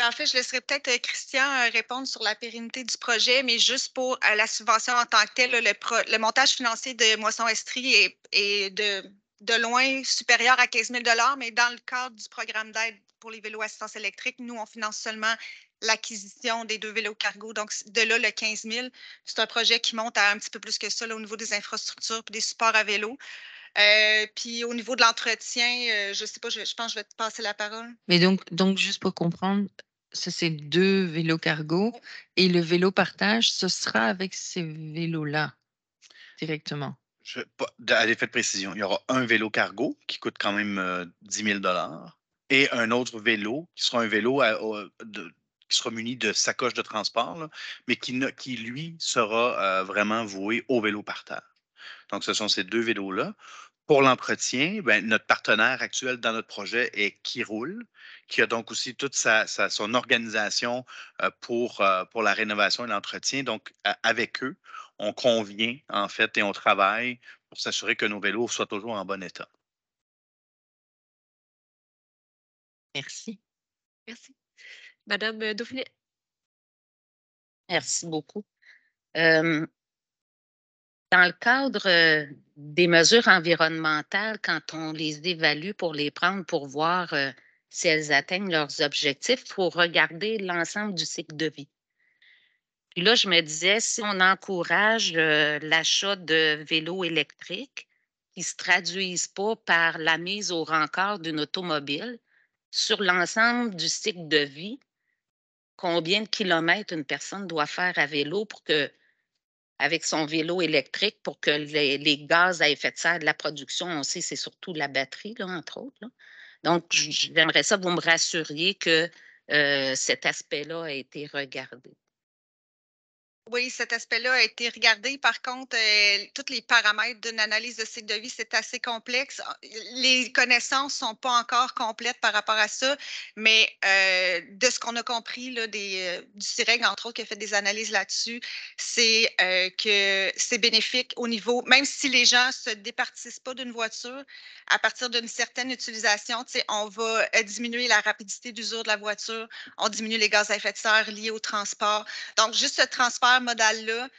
En fait, je laisserai peut-être Christian répondre sur la pérennité du projet, mais juste pour la subvention en tant que telle, le montage financier de Moisson Estrie est de loin supérieur à 15 000 $, mais dans le cadre du programme d'aide pour les vélos assistance électrique, nous, on finance seulement l'acquisition des 2 vélos cargo. Donc, de là, le 15 000, c'est un projet qui monte à un petit peu plus que ça là, au niveau des infrastructures et des supports à vélo. Puis au niveau de l'entretien, je ne sais pas, je pense que je vais te passer la parole.
Mais donc juste pour comprendre, ça c'est 2 vélos cargo et le vélo partage, ce sera avec ces vélos-là directement.
À l'effet de précision, il y aura un vélo cargo qui coûte quand même 10 000 et un autre vélo qui sera un vélo qui sera muni de sacoches de transport, là, mais qui, lui, sera vraiment voué au vélo partage. Donc, ce sont ces 2 vélos-là. Pour l'entretien, ben, notre partenaire actuel dans notre projet est Kiroule, qui a donc aussi toute son organisation pour la rénovation et l'entretien. Donc, avec eux, on convient, en fait, et on travaille pour s'assurer que nos vélos soient toujours en bon état.
Merci.
Merci. Madame Dauphiné.
Merci beaucoup. Dans le cadre des mesures environnementales, quand on les évalue pour les prendre, pour voir si elles atteignent leurs objectifs, il faut regarder l'ensemble du cycle de vie. Puis là, je me disais, si on encourage l'achat de vélos électriques qui ne se traduisent pas par la mise au rencard d'une automobile, sur l'ensemble du cycle de vie, combien de kilomètres une personne doit faire à vélo avec son vélo électrique pour que les gaz à effet de serre de la production, on sait, c'est surtout la batterie, là, entre autres. Là. Donc, j'aimerais ça que vous me rassuriez que cet aspect-là a été regardé.
Oui, cet aspect-là a été regardé. Par contre, tous les paramètres d'une analyse de cycle de vie, c'est assez complexe. Les connaissances ne sont pas encore complètes par rapport à ça, mais de ce qu'on a compris là, du CIREG, entre autres, qui a fait des analyses là-dessus, c'est que c'est bénéfique au niveau, même si les gens ne se départissent pas d'une voiture, à partir d'une certaine utilisation, on va diminuer la rapidité d'usure de la voiture, on diminue les gaz à effet de serre liés au transport. Donc, juste ce transfert modal-là,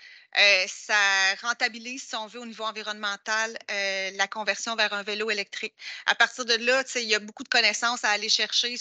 ça rentabilise, si on veut, au niveau environnemental, la conversion vers un vélo électrique. À partir de là, il y a beaucoup de connaissances à aller chercher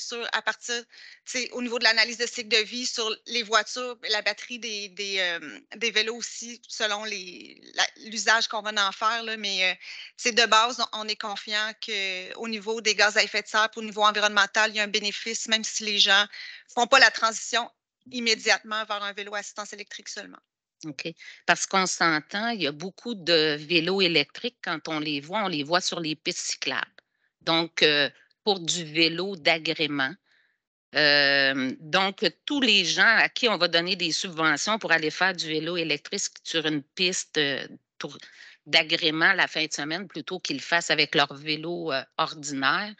au niveau de l'analyse de cycle de vie sur les voitures, la batterie des vélos aussi, selon l'usage qu'on va en faire. Là, mais de base, on est confiant qu'au niveau des gaz à effet de serre, au niveau environnemental, il y a un bénéfice, même si les gens ne font pas la transition immédiatement vers un vélo à assistance électrique seulement.
OK. Parce qu'on s'entend, il y a beaucoup de vélos électriques, quand on les voit sur les pistes cyclables. Donc, pour du vélo d'agrément. Donc, tous les gens à qui on va donner des subventions pour aller faire du vélo électrique sur une piste d'agrément la fin de semaine, plutôt qu'ils le fassent avec leur vélo ordinaire,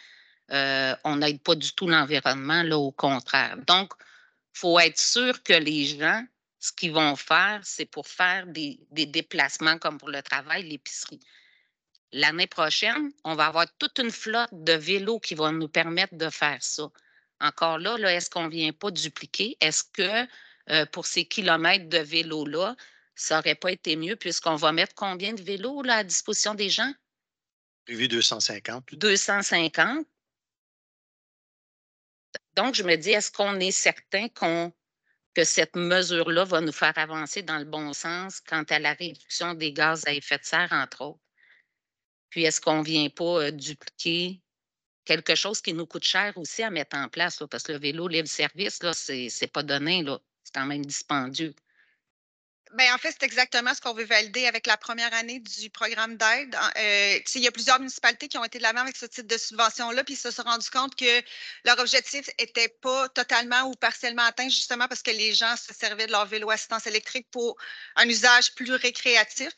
on n'aide pas du tout l'environnement, là, au contraire. Donc, il faut être sûr que les gens, ce qu'ils vont faire, c'est pour faire des déplacements comme pour le travail, l'épicerie. L'année prochaine, on va avoir toute une flotte de vélos qui vont nous permettre de faire ça. Encore là, est-ce qu'on ne vient pas dupliquer? Est-ce que pour ces kilomètres de vélos-là, ça n'aurait pas été mieux puisqu'on va mettre combien de vélos là, à disposition des gens?
Prévu 250.
250. Donc, je me dis, est-ce qu'on est certain que cette mesure-là va nous faire avancer dans le bon sens quant à la réduction des gaz à effet de serre, entre autres? Puis, est-ce qu'on ne vient pas dupliquer quelque chose qui nous coûte cher aussi à mettre en place? Là, parce que le vélo libre-service, ce n'est pas donné. Là. C'est quand même dispendieux.
Bien, en fait, c'est exactement ce qu'on veut valider avec la première année du programme d'aide. Il y a plusieurs municipalités qui ont été de l'avant avec ce type de subvention-là, puis ils se sont rendus compte que leur objectif n'était pas totalement ou partiellement atteint, justement parce que les gens se servaient de leur vélo assistance électrique pour un usage plus récréatif.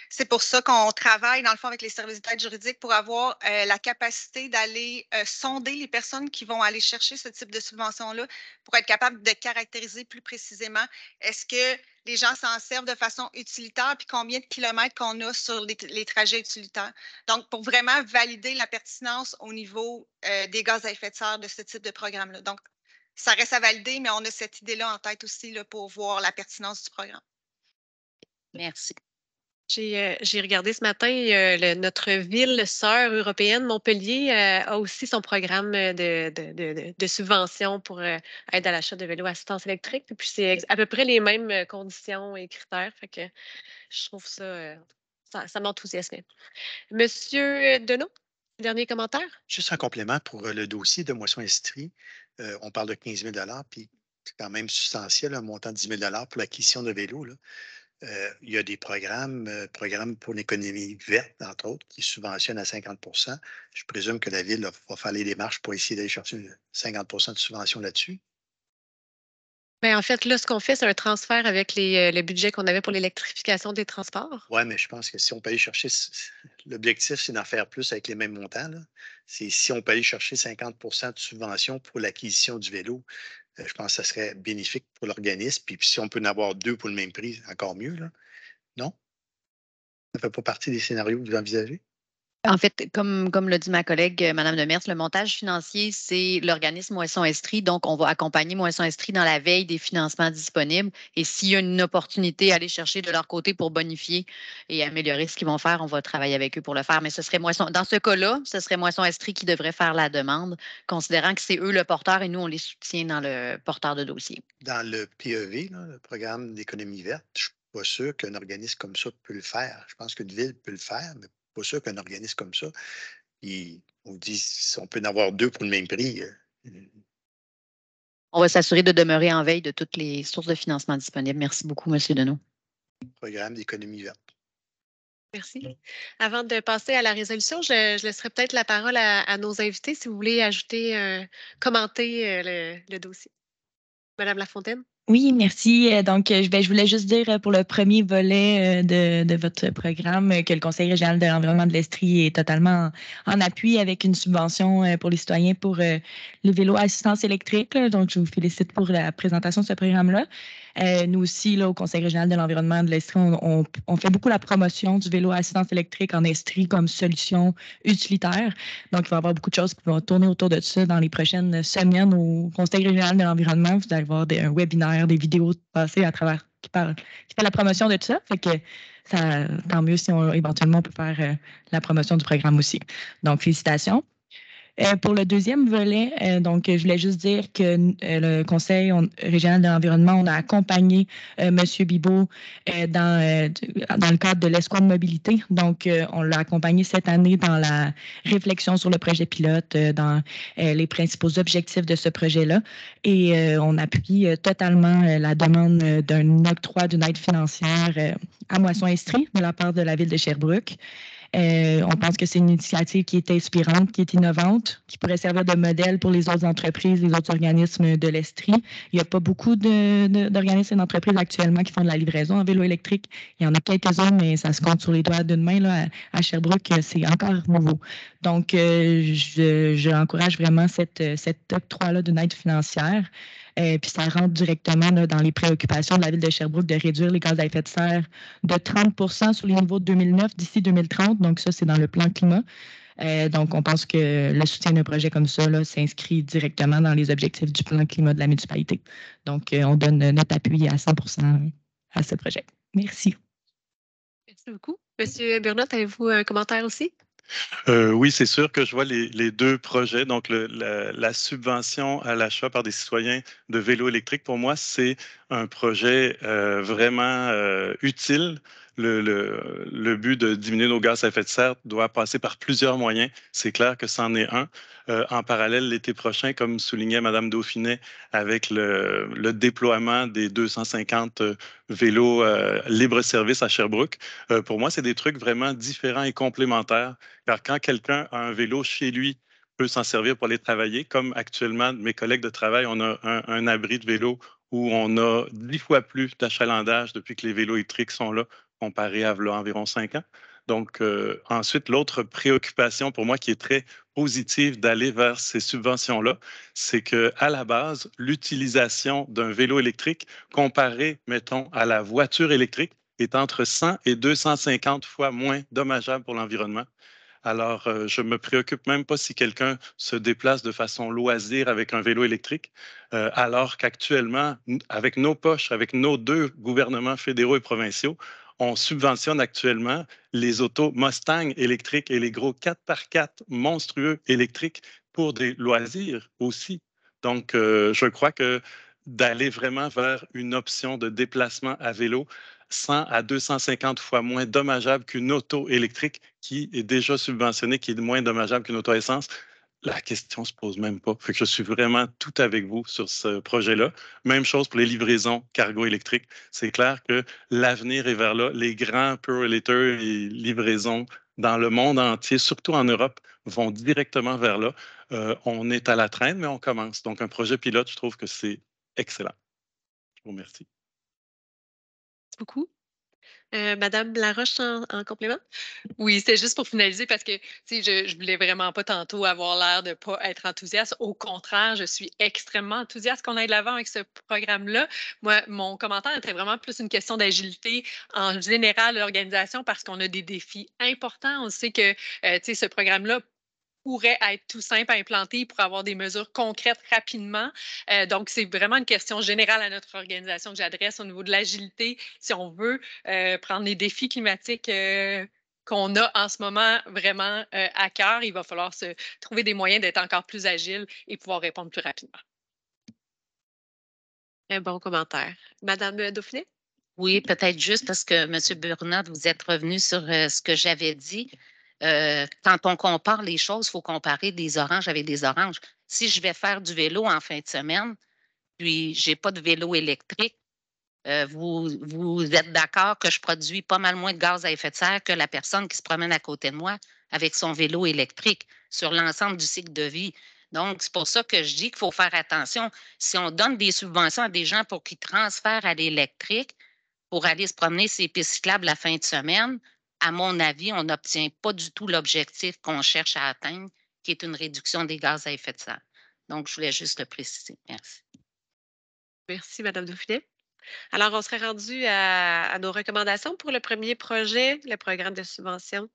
C'est pour ça qu'on travaille, dans le fond, avec les services d'aide juridique pour avoir la capacité d'aller sonder les personnes qui vont aller chercher ce type de subvention-là pour être capable de caractériser plus précisément est-ce que les gens s'en servent de façon utilitaire, puis combien de kilomètres qu'on a sur les trajets utilitaires. Donc, pour vraiment valider la pertinence au niveau des gaz à effet de serre de ce type de programme-là. Donc, ça reste à valider, mais on a cette idée-là en tête aussi là, pour voir la pertinence du programme.
Merci.
J'ai regardé ce matin, notre ville sœur européenne, Montpellier, a aussi son programme de subvention pour aide à l'achat de vélos à assistance électrique. Puis c'est à peu près les mêmes conditions et critères. Fait que je trouve ça m'enthousiasme. Monsieur Deneau, dernier commentaire?
Juste un complément pour le dossier de Moisson Estrie. On parle de 15 000 puis c'est quand même substantiel, un montant de 10 000 pour l'acquisition de vélos. Là. Il y a des programmes pour l'économie verte, entre autres, qui subventionnent à 50 %. Je présume que la Ville va faire les démarches pour essayer d'aller chercher 50 % de subvention là-dessus.
Ben, en fait, là, ce qu'on fait, c'est un transfert avec le budget qu'on avait pour l'électrification des transports.
Oui, mais je pense que si on peut aller chercher, l'objectif, c'est d'en faire plus avec les mêmes montants. Là. C'est si on peut aller chercher 50 % de subvention pour l'acquisition du vélo, je pense que ça serait bénéfique pour l'organisme. Puis si on peut en avoir 2 pour le même prix, encore mieux. Là. Non? Ça ne fait pas partie des scénarios que vous envisagez?
En fait, comme l'a dit ma collègue Mme Demers, le montage financier, c'est l'organisme Moisson Estrie. Donc, on va accompagner Moisson Estrie dans la veille des financements disponibles. Et s'il y a une opportunité à aller chercher de leur côté pour bonifier et améliorer ce qu'ils vont faire, on va travailler avec eux pour le faire. Mais ce serait dans ce cas-là, ce serait Moisson Estrie qui devrait faire la demande, considérant que c'est eux le porteur et nous, on les soutient dans le porteur de dossier.
Dans le PEV, là, le programme d'économie verte, je ne suis pas sûr qu'un organisme comme ça peut le faire. Je pense qu'une ville peut le faire, mais pas sûr qu'un organisme comme ça, on dit si on peut en avoir 2 pour le même prix.
On va s'assurer de demeurer en veille de toutes les sources de financement disponibles. Merci beaucoup, M. Deneau.
Programme d'économie verte.
Merci. Avant de passer à la résolution, je laisserai peut-être la parole à nos invités si vous voulez ajouter, commenter le dossier. Madame Lafontaine?
Oui, merci. Donc, je voulais juste dire pour le premier volet de votre programme que le Conseil régional de l'environnement de l'Estrie est totalement en appui avec une subvention pour les citoyens pour les vélos à assistance électrique. Là. Donc, je vous félicite pour la présentation de ce programme-là. Nous aussi, là, au Conseil régional de l'environnement de l'Estrie, on fait beaucoup la promotion du vélo à assistance électrique en Estrie comme solution utilitaire. Donc, il va y avoir beaucoup de choses qui vont tourner autour de ça dans les prochaines semaines au Conseil régional de l'environnement. Vous allez voir un webinaire, des vidéos passées à travers qui fait la promotion de tout ça. Fait que tant mieux si éventuellement on peut faire la promotion du programme aussi. Donc, félicitations. Pour le deuxième volet, donc, je voulais juste dire que le Conseil régional de l'environnement, on a accompagné M. Bibeau dans le cadre de l'escouade mobilité. Donc, on l'a accompagné cette année dans la réflexion sur le projet pilote, dans les principaux objectifs de ce projet-là. Et on appuie totalement la demande d'un octroi d'une aide financière à Moisson-Estrie de la part de la Ville de Sherbrooke. On pense que c'est une initiative qui est inspirante, qui est innovante, qui pourrait servir de modèle pour les autres entreprises, les autres organismes de l'Estrie. Il n'y a pas beaucoup d'organismes et d'entreprises actuellement qui font de la livraison en vélo électrique. Il y en a quelques-uns, mais ça se compte sur les doigts d'une main. Là, à Sherbrooke, c'est encore nouveau. Donc, j'encourage vraiment cet octroi-là d'une aide financière. Puis ça rentre directement là, dans les préoccupations de la Ville de Sherbrooke de réduire les gaz à effet de serre de 30 % sur les niveaux de 2009 d'ici 2030. Donc, ça, c'est dans le plan climat. Donc, on pense que le soutien d'un projet comme ça s'inscrit directement dans les objectifs du plan climat de la municipalité. Donc, on donne notre appui à 100 % à ce projet. Merci.
Merci beaucoup. Monsieur Burnett, avez-vous un commentaire aussi?
Oui, c'est sûr que je vois les 2 projets. Donc, la subvention à l'achat par des citoyens de vélos électriques, pour moi, c'est un projet vraiment utile. Le but de diminuer nos gaz à effet de serre doit passer par plusieurs moyens. C'est clair que c'en est un. En parallèle, l'été prochain, comme soulignait Mme Dauphinet, avec le déploiement des 250 vélos libre-service à Sherbrooke, pour moi, c'est des trucs vraiment différents et complémentaires. Car quand quelqu'un a un vélo chez lui, peut s'en servir pour aller travailler, comme actuellement, mes collègues de travail, on a un abri de vélo où on a 10 fois plus d'achalandage depuis que les vélos électriques sont là, comparé à environ 5 ans. Donc, ensuite, l'autre préoccupation pour moi qui est très positive d'aller vers ces subventions-là, c'est qu'à la base, l'utilisation d'un vélo électrique comparé, mettons, à la voiture électrique est entre 100 et 250 fois moins dommageable pour l'environnement. Alors, je ne me préoccupe même pas si quelqu'un se déplace de façon loisir avec un vélo électrique, alors qu'actuellement, avec nos poches, avec nos 2 gouvernements fédéraux et provinciaux, on subventionne actuellement les autos Mustang électriques et les gros 4x4 monstrueux électriques pour des loisirs aussi. Donc, je crois que d'aller vraiment vers une option de déplacement à vélo 100 à 250 fois moins dommageable qu'une auto électrique qui est déjà subventionnée, qui est moins dommageable qu'une auto essence, la question se pose même pas. Fait que je suis vraiment tout avec vous sur ce projet-là. Même chose pour les livraisons cargo électriques. C'est clair que l'avenir est vers là. Les grands Purolator et livraisons dans le monde entier, surtout en Europe, vont directement vers là. On est à la traîne, mais on commence. Donc, un projet pilote, je trouve que c'est excellent. Je vous remercie.
Merci beaucoup. Madame Laroche, en complément?
Oui, c'était juste pour finaliser parce que je voulais vraiment pas tantôt avoir l'air de pas être enthousiaste. Au contraire, je suis extrêmement enthousiaste qu'on aille de l'avant avec ce programme-là. Moi, mon commentaire était vraiment plus une question d'agilité en général de l'organisation parce qu'on a des défis importants. On sait que ce programme-là pourrait être tout simple à implanter pour avoir des mesures concrètes rapidement. Donc, c'est vraiment une question générale à notre organisation que j'adresse au niveau de l'agilité. Si on veut prendre les défis climatiques qu'on a en ce moment vraiment à cœur, il va falloir se trouver des moyens d'être encore plus agile et pouvoir répondre plus rapidement.
Un bon commentaire. Madame Dauphiné?
Oui, peut-être juste parce que M. Burnett, vous êtes revenu sur ce que j'avais dit. Quand on compare les choses, il faut comparer des oranges avec des oranges. Si je vais faire du vélo en fin de semaine, puis je n'ai pas de vélo électrique, vous êtes d'accord que je produis pas mal moins de gaz à effet de serre que la personne qui se promène à côté de moi avec son vélo électrique sur l'ensemble du cycle de vie. Donc, c'est pour ça que je dis qu'il faut faire attention. Si on donne des subventions à des gens pour qu'ils transfèrent à l'électrique, pour aller se promener sur les pistes cyclables la fin de semaine, à mon avis, on n'obtient pas du tout l'objectif qu'on cherche à atteindre, qui est une réduction des gaz à effet de serre. Donc, je voulais juste le préciser. Merci.
Merci, Madame Dauphiné. Alors, on serait rendu à nos recommandations pour le premier projet, le programme de subvention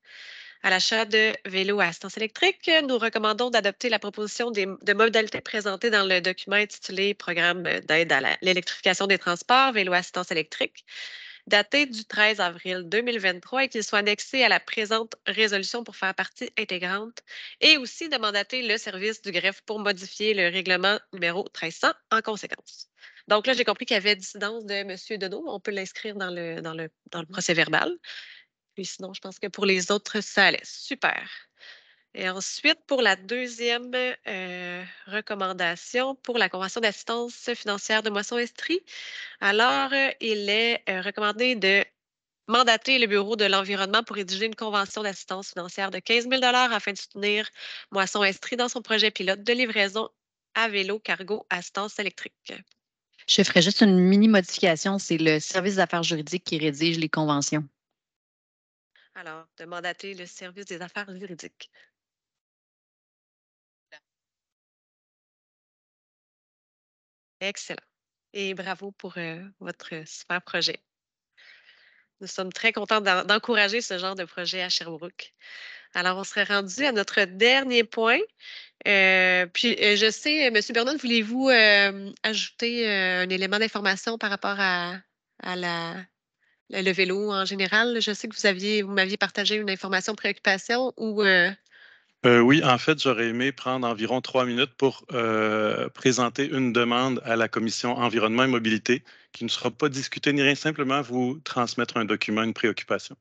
à l'achat de vélos à assistance électrique. Nous recommandons d'adopter la proposition de modalités présentées dans le document intitulé Programme d'aide à l'électrification des transports, vélo à assistance électrique, daté du 13 avril 2023 et qu'il soit annexé à la présente résolution pour faire partie intégrante et aussi de mandater le service du greffe pour modifier le règlement numéro 1300 en conséquence. Donc là, j'ai compris qu'il y avait dissidence de M. Deneau. On peut l'inscrire dans le procès-verbal. Puis sinon, je pense que pour les autres, ça allait. Super. Et ensuite, pour la deuxième recommandation pour la Convention d'assistance financière de Moisson-Estrie, alors il est recommandé de mandater le Bureau de l'environnement pour rédiger une convention d'assistance financière de 15 000 afin de soutenir Moisson-Estrie dans son projet pilote de livraison à vélo cargo assistance électrique.
Je ferais juste une mini modification. C'est le service d'affaires juridiques qui rédige les conventions.
Alors, de mandater le service des affaires juridiques. Excellent. Et bravo pour votre super projet. Nous sommes très contents d'encourager ce genre de projet à Sherbrooke. Alors, on serait rendu à notre dernier point. Je sais, M. Bernard, voulez-vous ajouter un élément d'information par rapport à le vélo en général? Je sais que vous m'aviez partagé une information préoccupation ou
Oui, en fait, j'aurais aimé prendre environ 3 minutes pour présenter une demande à la Commission Environnement et Mobilité qui ne sera pas discutée ni rien, simplement vous transmettre un document, une préoccupation.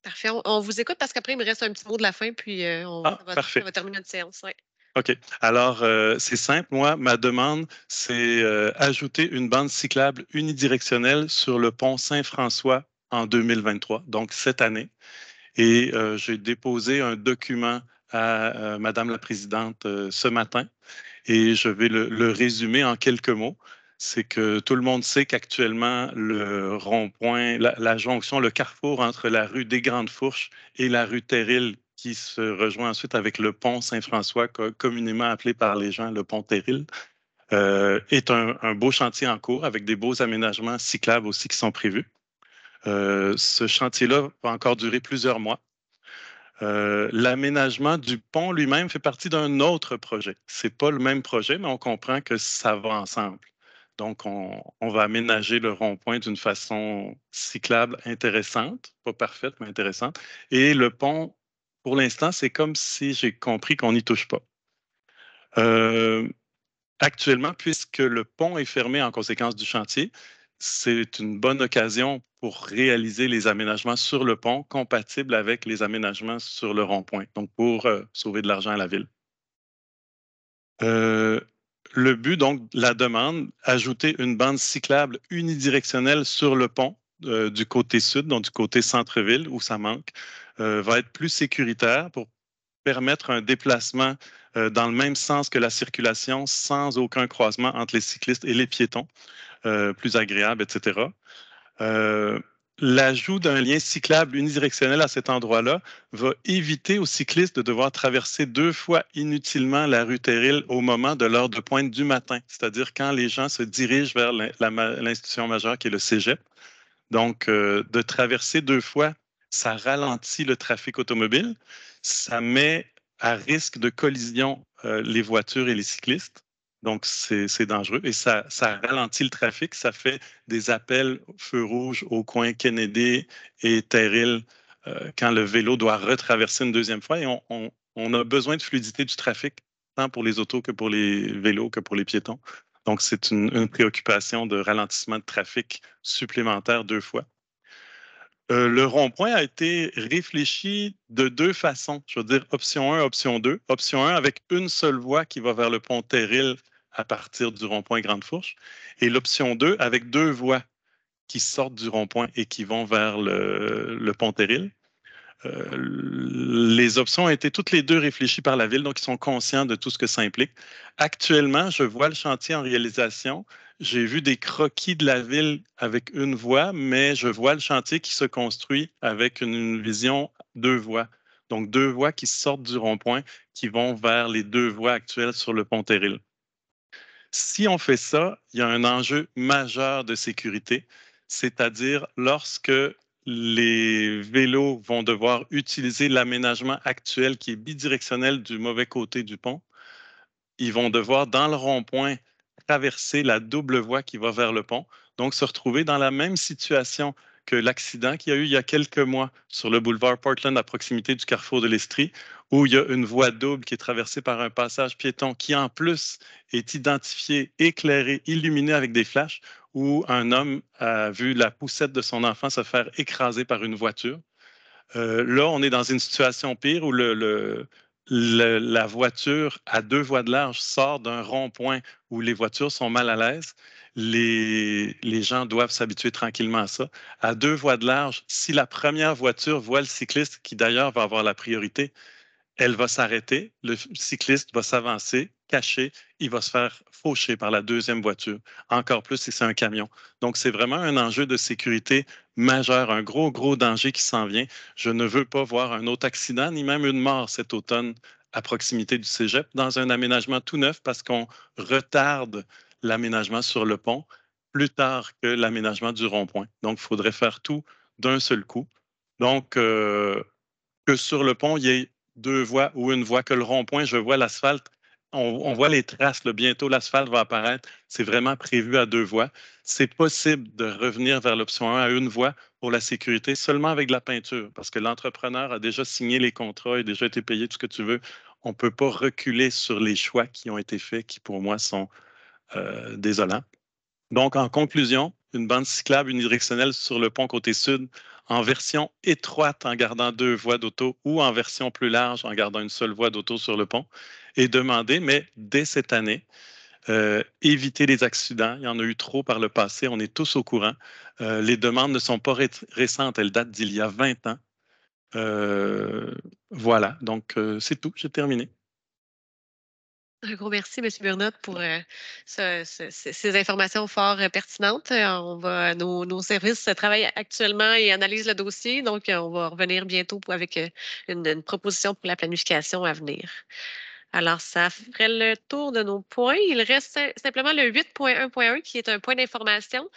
Parfait. On vous écoute parce qu'après, il me reste un petit mot de la fin, puis ça
parfait.
va terminer notre séance. Ouais.
OK. Alors, c'est simple. Moi, ma demande, c'est ajouter une bande cyclable unidirectionnelle sur le pont Saint-François en 2023, donc cette année. Et j'ai déposé un document à Madame la Présidente ce matin et je vais le résumer en quelques mots. C'est que tout le monde sait qu'actuellement, le rond-point, la jonction, le carrefour entre la rue des Grandes Fourches et la rue Terril, qui se rejoint ensuite avec le pont Saint-François, communément appelé par les gens le pont Terril, est un beau chantier en cours avec des beaux aménagements cyclables aussi qui sont prévus. Ce chantier-là va encore durer plusieurs mois. L'aménagement du pont lui-même fait partie d'un autre projet. Ce n'est pas le même projet, mais on comprend que ça va ensemble. Donc, on va aménager le rond-point d'une façon cyclable intéressante, pas parfaite, mais intéressante. Et le pont, pour l'instant, c'est comme si j'ai compris qu'on n'y touche pas. Actuellement, puisque le pont est fermé en conséquence du chantier, c'est une bonne occasion pour réaliser les aménagements sur le pont compatibles avec les aménagements sur le rond-point, donc pour sauver de l'argent à la ville. Le but, donc, la demande, ajouter une bande cyclable unidirectionnelle sur le pont du côté sud, donc du côté centre-ville où ça manque, va être plus sécuritaire pour permettre un déplacement dans le même sens que la circulation sans aucun croisement entre les cyclistes et les piétons, plus agréable, etc. L'ajout d'un lien cyclable unidirectionnel à cet endroit-là va éviter aux cyclistes de devoir traverser 2 fois inutilement la rue Terril au moment de l'heure de pointe du matin, c'est-à-dire quand les gens se dirigent vers l'institution majeure qui est le cégep. Donc, de traverser 2 fois, ça ralentit le trafic automobile, ça met à risque de collision les voitures et les cyclistes. Donc, c'est dangereux et ça ralentit le trafic. Ça fait des appels feu rouge au coin Kennedy et Terril quand le vélo doit retraverser une deuxième fois. Et on a besoin de fluidité du trafic, tant pour les autos que pour les vélos, que pour les piétons. Donc, c'est une préoccupation de ralentissement de trafic supplémentaire 2 fois. Le rond-point a été réfléchi de 2 façons. Je veux dire option 1, option 2. Option 1 avec une seule voie qui va vers le pont Terril à partir du rond-point Grande Fourche. Et l'option 2 avec 2 voies qui sortent du rond-point et qui vont vers le pont Terril. Les options ont été toutes les deux réfléchies par la Ville, donc ils sont conscients de tout ce que ça implique. Actuellement, je vois le chantier en réalisation. J'ai vu des croquis de la Ville avec une voie, mais je vois le chantier qui se construit avec une vision 2 voies. Donc, 2 voies qui sortent du rond-point, qui vont vers les 2 voies actuelles sur le pont Terril. Si on fait ça, il y a un enjeu majeur de sécurité, c'est-à-dire lorsque les vélos vont devoir utiliser l'aménagement actuel qui est bidirectionnel du mauvais côté du pont, ils vont devoir, dans le rond-point, traverser la double voie qui va vers le pont, donc se retrouver dans la même situation que l'accident qu'il y a eu il y a quelques mois sur le boulevard Portland à proximité du carrefour de l'Estrie, où il y a une voie double qui est traversée par un passage piéton qui, en plus, est identifié, éclairé, illuminé avec des flashs, où un homme a vu la poussette de son enfant se faire écraser par une voiture. Là, on est dans une situation pire où la voiture à 2 voies de large sort d'un rond-point où les voitures sont mal à l'aise. Les gens doivent s'habituer tranquillement à ça. À 2 voies de large, si la première voiture voit le cycliste, qui d'ailleurs va avoir la priorité, elle va s'arrêter, le cycliste va s'avancer, cacher, il va se faire faucher par la deuxième voiture, encore plus si c'est un camion. Donc, c'est vraiment un enjeu de sécurité majeur, un gros danger qui s'en vient. Je ne veux pas voir un autre accident, ni même une mort cet automne à proximité du cégep, dans un aménagement tout neuf parce qu'on retarde l'aménagement sur le pont plus tard que l'aménagement du rond-point. Donc, il faudrait faire tout d'un seul coup. Donc, que sur le pont, il y ait 2 voies ou une voie, que le rond-point, je vois l'asphalte. On voit les traces, là, bientôt l'asphalte va apparaître. C'est vraiment prévu à 2 voies. C'est possible de revenir vers l'option 1 à une voie pour la sécurité seulement avec de la peinture, parce que l'entrepreneur a déjà signé les contrats, il a déjà été payé tout ce que tu veux. On ne peut pas reculer sur les choix qui ont été faits, qui pour moi sont désolants. Donc, en conclusion, une bande cyclable unidirectionnelle sur le pont côté sud en version étroite en gardant 2 voies d'auto ou en version plus large en gardant une seule voie d'auto sur le pont est demandée, mais dès cette année, éviter les accidents. Il y en a eu trop par le passé, on est tous au courant. Les demandes ne sont pas récentes, elles datent d'il y a 20 ans. Voilà, donc c'est tout, j'ai terminé.
Un gros merci, M. Burnett, pour ces informations fort pertinentes. Nos services travaillent actuellement et analysent le dossier, donc on va revenir bientôt avec une proposition pour la planification à venir. Alors, ça ferait le tour de nos points. Il reste simplement le 8.1.1 qui est un point d'information.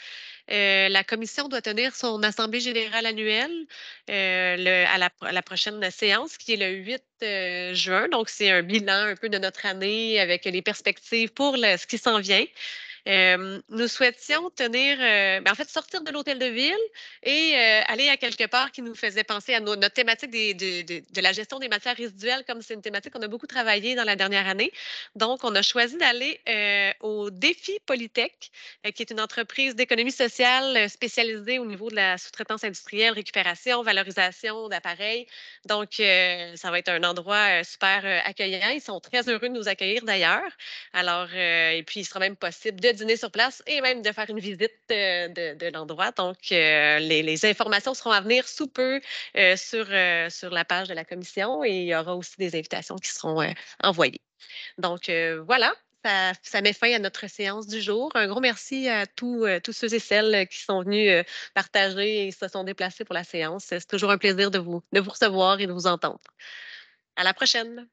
La commission doit tenir son assemblée générale annuelle à la prochaine séance, qui est le 8 juin. Donc, c'est un bilan un peu de notre année avec les perspectives pour ce qui s'en vient. Nous souhaitions en fait, sortir de l'hôtel de ville et aller à quelque part qui nous faisait penser à notre thématique de la gestion des matières résiduelles, comme c'est une thématique qu'on a beaucoup travaillé dans la dernière année. Donc, on a choisi d'aller au Défi Polytech, qui est une entreprise d'économie sociale spécialisée au niveau de la sous-traitance industrielle, récupération, valorisation d'appareils. Donc, ça va être un endroit super accueillant. Ils sont très heureux de nous accueillir d'ailleurs. Alors, et puis, il sera même possible de dîner sur place et même de faire une visite de l'endroit. Donc, les informations seront à venir sous peu sur la page de la commission et il y aura aussi des invitations qui seront envoyées. Donc, voilà. Ça met fin à notre séance du jour. Un gros merci à tous ceux et celles qui sont venus partager et se sont déplacés pour la séance. C'est toujours un plaisir de vous recevoir et de vous entendre. À la prochaine.